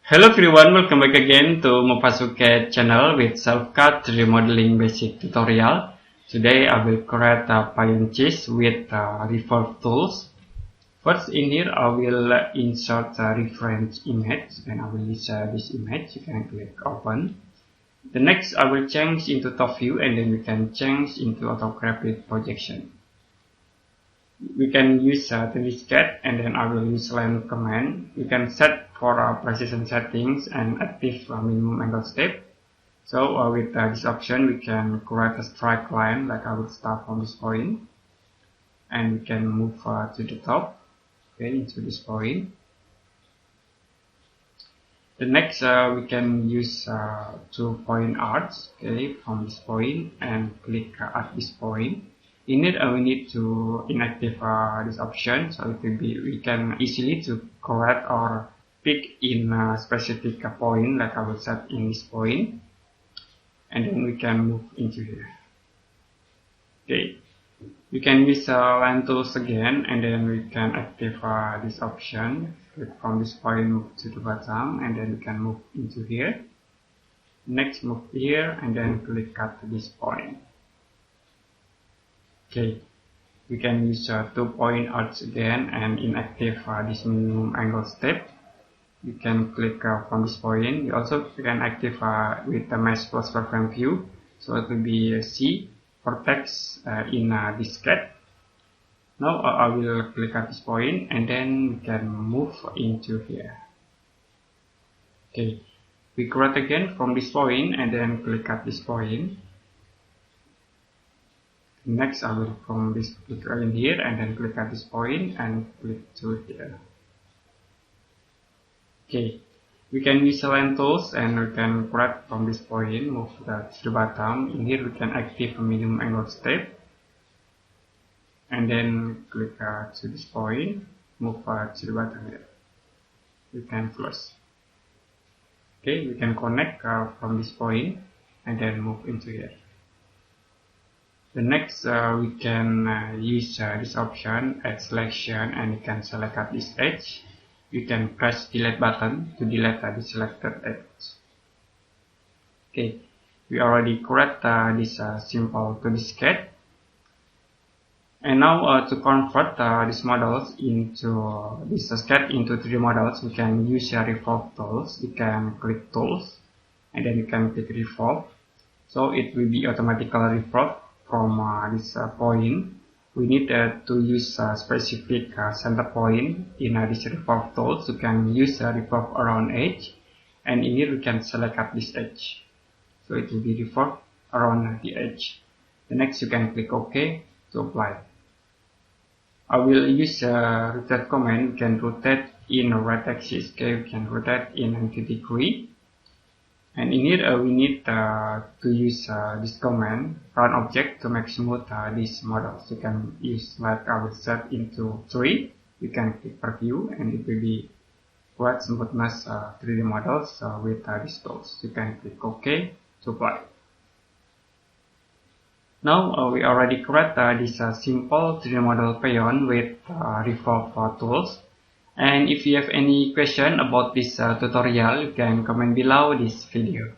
Hello everyone, welcome back again to SelfCAD channel with SelfCAD 3D modeling basic tutorial. Today I will create a Pion cheese with Revolve tools. First in here I will insert a reference image and I will use this image. You can click open. The next I will change into top view and then we can change into autographic projection. We can use SelfCAD and then I will use line command. You can set for precision settings and active minimum angle step. So with this option we can create a strike line, like I will start from this point and we can move to the top, okay, into this point. The next we can use 2 point arcs, okay, from this point and click at this point. In it we need to inactive this option, so it will be we can easily to correct or pick in a specific point, like I will set in this point, and then we can move into here. Okay, you can use line tools again, and then we can active this option. Click from this point, move to the bottom, and then we can move into here. Next, move here, and then click at this point. Okay, we can use 2 point arcs again and inactive this minimum angle step. You can click from this point. You also can active with the mesh plus frame view, so it will be C vertex in this CAD. Now I will click at this point and then we can move into here. Okay, we create again from this point and then click at this point. Next I will from this click in here and then click at this point and click to here. Okay, we can use line tools and we can grab from this point, move that to the bottom. In here we can active a minimum angle step and then click to this point, move to the bottom here. We can close. Okay, we can connect from this point and then move into here. The next we can use this option, add selection, and you can select at this edge. You can press delete button to delete the selected edge. Okay, we already create this simple 2D sketch. And now to convert these models into this sketch into 3D models, we can use Revolve tools. You can click tools and then you can click Revolve. So it will be automatically revolve from this point. We need to use a specific center point in this Revolve tools. You can use Revolve around edge, and in here we can select at this edge. So it will be revolve around the edge. The next you can click OK to apply. I will use rotate command. We can rotate in right axis. Okay, we can rotate in 90 degree. And in here we need to use this command, run object, to make smooth these models. You can use, like I will set into 3. You can click preview and it will be quite smoothness 3D models with these tools. You can click OK to apply. Now we already create this simple 3D model Pion with Revolve tools. And if you have any question about this tutorial, you can comment below this video.